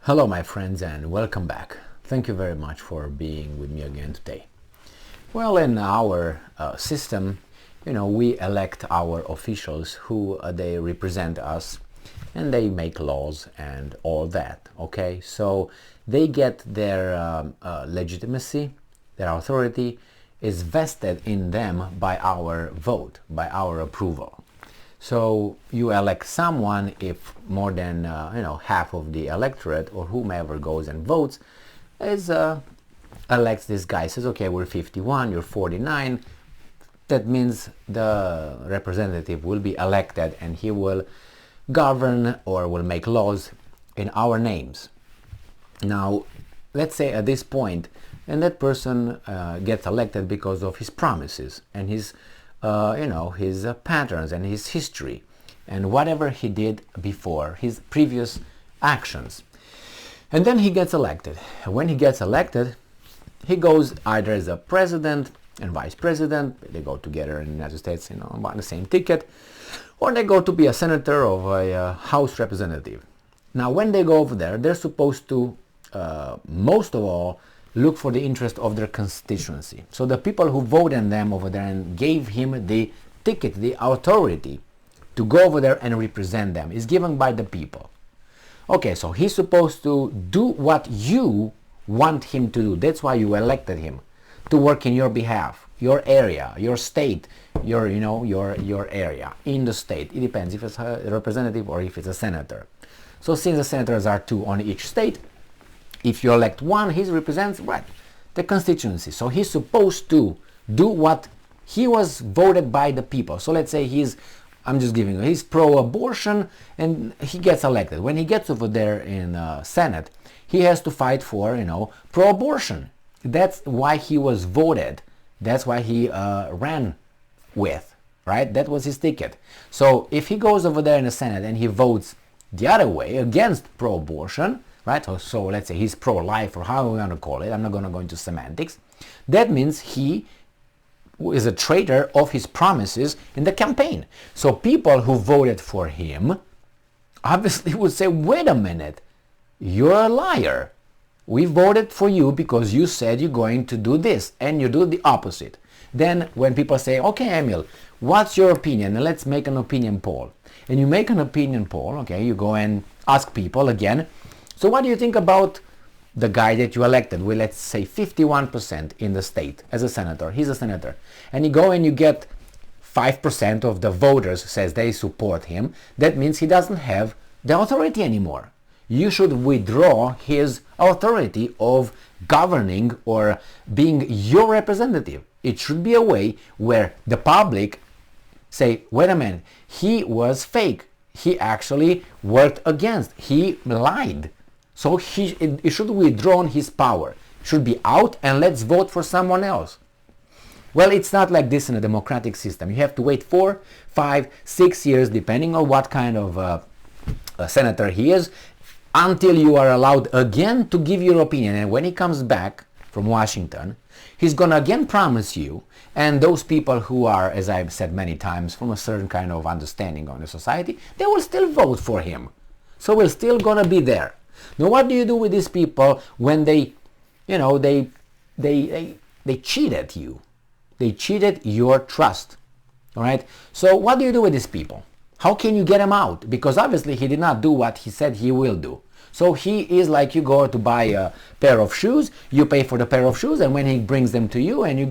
Hello my friends and welcome back. Thank you very much for being with me again today. Well, in our system, we elect our officials who they represent us and they make laws and all that, okay? So they get their legitimacy, their authority is vested in them by our vote, by our approval. So you elect someone if more than half of the electorate or whomever goes and votes elects this guy, says okay, we're 51, you're 49. That means the representative will be elected and he will govern or will make laws in our names. Now let's say at this point, and that person gets elected because of his promises and his his patterns and his history and whatever he did before, his previous actions. And then he gets elected. When he gets elected, he goes either as a president and vice president, they go together in the United States, on the same ticket, or they go to be a senator or a House representative. Now when they go over there, they're supposed to, most of all, look for the interest of their constituency. So the people who voted them over there and gave him the ticket, the authority to go over there and represent them is given by the people. Okay, so he's supposed to do what you want him to do. That's why you elected him, to work in your behalf, your area, your state, your area in the state. It depends if it's a representative or if it's a senator. So since the senators are two on each state, if you elect one, he represents the constituency. So he's supposed to do what he was voted by the people. So let's say he's pro-abortion and he gets elected. When he gets over there in Senate, he has to fight for, pro-abortion. That's why he was voted. That's why he ran with, right? That was his ticket. So if he goes over there in the Senate and he votes the other way against pro-abortion, right? So let's say he's pro-life or how we want to call it. I'm not going to go into semantics. That means he is a traitor of his promises in the campaign. So people who voted for him obviously would say, wait a minute, you're a liar. We voted for you because you said you're going to do this and you do the opposite. Then when people say, okay, Emil, what's your opinion? And let's make an opinion poll. And you make an opinion poll, okay, you go and ask people again, so what do you think about the guy that you elected? Well, let's say 51% in the state as a senator. He's a senator. And you go and you get 5% of the voters says they support him. That means he doesn't have the authority anymore. You should withdraw his authority of governing or being your representative. It should be a way where the public say, wait a minute, he was fake. He actually worked against. He lied. So it should withdraw his power. Should be out and let's vote for someone else. Well, it's not like this in a democratic system. You have to wait 4, 5, 6 years, depending on what kind of a senator he is, until you are allowed again to give your opinion. And when he comes back from Washington, he's going to again promise you, and those people who are, as I've said many times, from a certain kind of understanding on the society, they will still vote for him. So we're still going to be there. Now, what do you do with these people when they cheated you? They cheated your trust. All right. So what do you do with these people? How can you get him out? Because obviously he did not do what he said he will do. So he is like you go to buy a pair of shoes, you pay for the pair of shoes, and when he brings them to you and you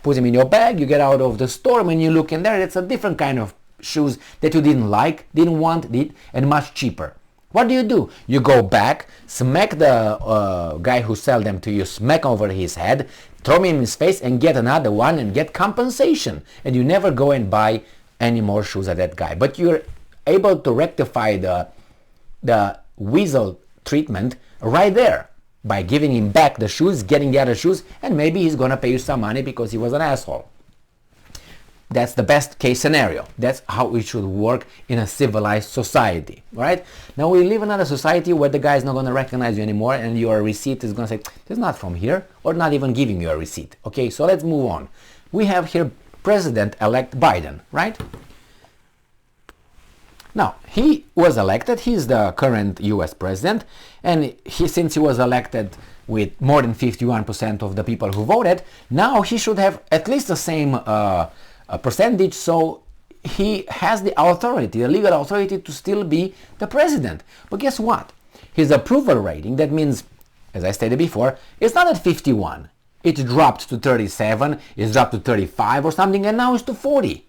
put them in your bag, you get out of the store, when you look in there, it's a different kind of shoes that you didn't like, didn't want, and much cheaper. What do? You go back, smack the guy who sell them to you, smack over his head, throw him in his face and get another one and get compensation. And you never go and buy any more shoes at that guy. But you're able to rectify the weasel treatment right there by giving him back the shoes, getting the other shoes, and maybe he's going to pay you some money because he was an asshole. That's the best case scenario. That's how it should work in a civilized society, right? Now we live in another society where the guy is not going to recognize you anymore and your receipt is going to say, this is not from here, or not even giving you a receipt. Okay, so let's move on. We have here President-elect Biden, right? Now, he was elected, he's the current US president, and since he was elected with more than 51% of the people who voted, now he should have at least the same percentage, so he has the authority, the legal authority to still be the president. But guess what? His approval rating, that means, as I stated before, it's not at 51. It dropped to 37, it's dropped to 35 or something, and now it's to 40.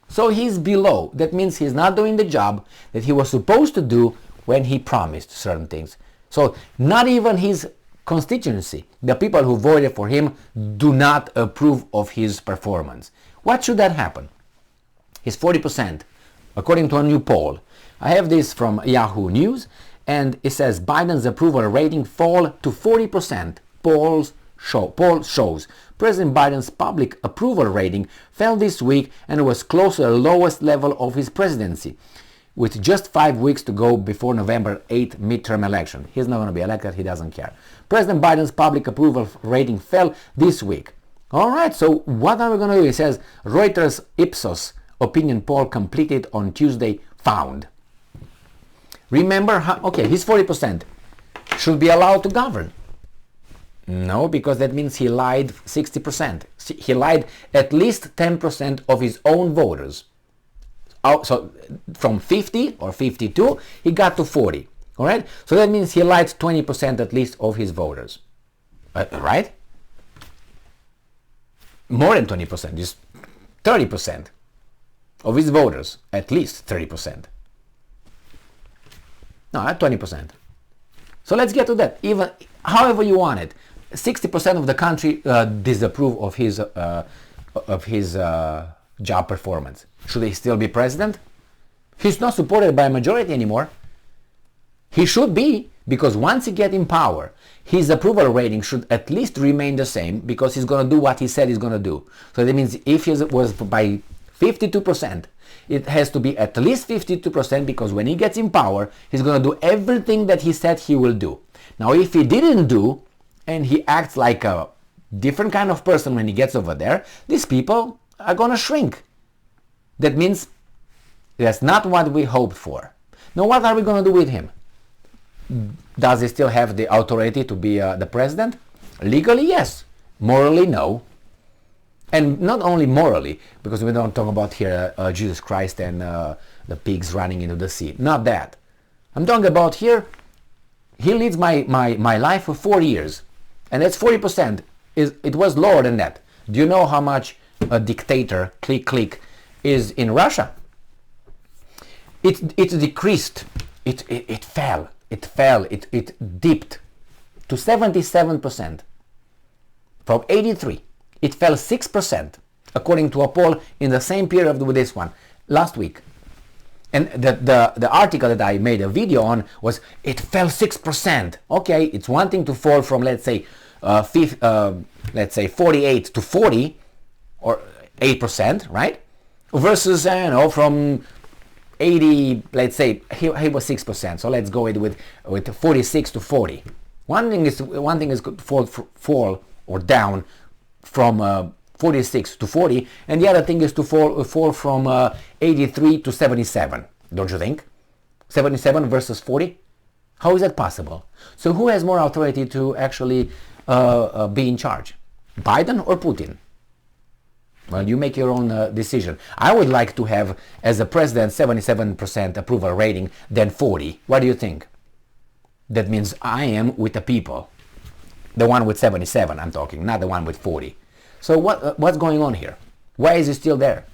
So he's below. That means he's not doing the job that he was supposed to do when he promised certain things. So not even his constituency, the people who voted for him, do not approve of his performance. What should that happen? He's 40%, according to a new poll. I have this from Yahoo News, and it says Biden's approval rating fall to 40%. Poll shows President Biden's public approval rating fell this week and was close to the lowest level of his presidency, with just 5 weeks to go before November 8th midterm election. He's not going to be elected, he doesn't care. President Biden's public approval rating fell this week. Alright, so what are we going to do? It says Reuters Ipsos opinion poll completed on Tuesday found. Remember, okay, he's 40%. Should be allowed to govern. No, because that means he lied 60%. He lied at least 10% of his own voters. So from 50 or 52, he got to 40. All right? So that means he lied 20% at least of his voters. Right? More than 20%, just 30% of his voters, at least 30%. No, not 20%. So let's get to that. Even however you want it. 60% of the country disapprove of his job performance. Should he still be president? He's not supported by a majority anymore. He should be, because once he gets in power, his approval rating should at least remain the same, because he's going to do what he said he's going to do. So that means if he was by 52%, it has to be at least 52%, because when he gets in power, he's going to do everything that he said he will do. Now, if he didn't do, and he acts like a different kind of person when he gets over there, these people are going to shrink. That means that's not what we hoped for. Now, what are we going to do with him? Does he still have the authority to be the president? Legally, yes. Morally, no. And not only morally, because we don't talk about here Jesus Christ and the pigs running into the sea. Not that. I'm talking about here, he leads my life for 4 years. And that's 40%. It was lower than that. Do you know how much a dictator, click, is in Russia? It decreased. It fell. It dipped to 77%. From 83. It fell 6%, according to a poll in the same period with this one, last week. And the article that I made a video on was, it fell 6%. Okay, it's one thing to fall from, let's say 48 to 40, or 8%, right? Versus, from 80, let's say, he was 6%. So let's go with 46 to 40. One thing is to fall or down from 46 to 40, and the other thing is to fall from 83 to 77. Don't you think? 77 versus 40? How is that possible? So who has more authority to actually be in charge? Biden or Putin? Well, you make your own decision. I would like to have, as a president, 77% approval rating than 40. What do you think? That means I am with the people. The one with 77, I'm talking, not the one with 40. So what's going on here? Why is he still there?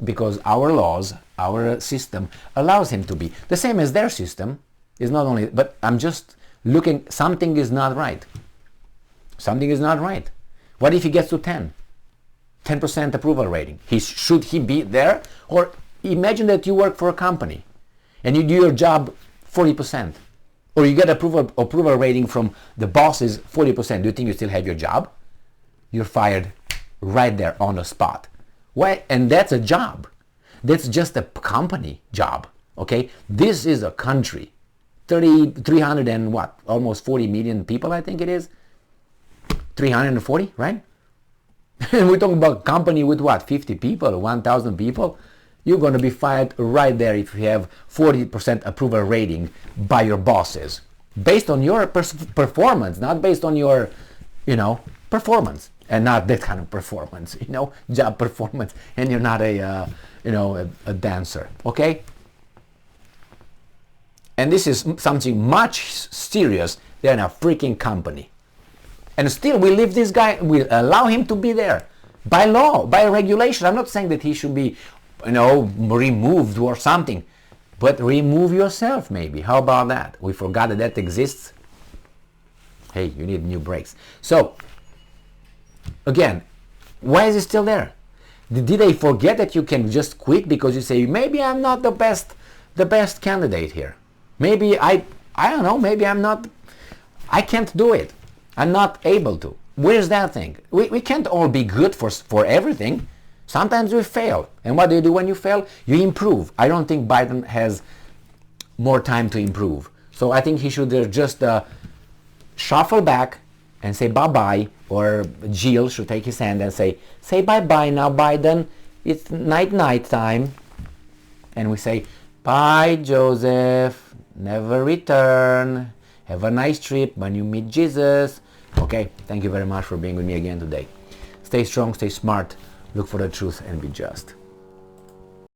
Because our laws, our system allows him to be. The same as their system is not only, but I'm just looking, something is not right. Something is not right. What if he gets to 10? 10% approval rating. Should he be there? Or imagine that you work for a company and you do your job 40%. Or you get approval rating from the bosses 40%. Do you think you still have your job? You're fired right there on the spot. Why? And that's a job. That's just a company job. Okay? This is a country. 300 and what? Almost 40 million people, I think it is. 340, right? And we're talking about a company with what? 50 people, 1,000 people? you're going to be fired right there if you have 40% approval rating by your bosses. Based on your performance, not based on your, performance. And not that kind of performance, job performance. And you're not a dancer, okay? And this is something much serious than a freaking company. And still we leave this guy, we allow him to be there. By law, by regulation. I'm not saying that he should be, removed or something. But remove yourself maybe. How about that? We forgot that exists. Hey, you need new brakes. So, again, why is he still there? Did they forget that you can just quit because you say, maybe I'm not the best candidate here. Maybe I don't know, maybe I can't do it. I'm not able to. Where's that thing? We can't all be good for everything. Sometimes we fail. And what do you do when you fail? You improve. I don't think Biden has more time to improve. So I think he should just shuffle back and say bye-bye, or Jill should take his hand and say bye-bye now, Biden. It's night time. And we say, bye, Joseph. Never return. Have a nice trip when you meet Jesus. Okay, thank you very much for being with me again today. Stay strong, stay smart, look for the truth, and be just.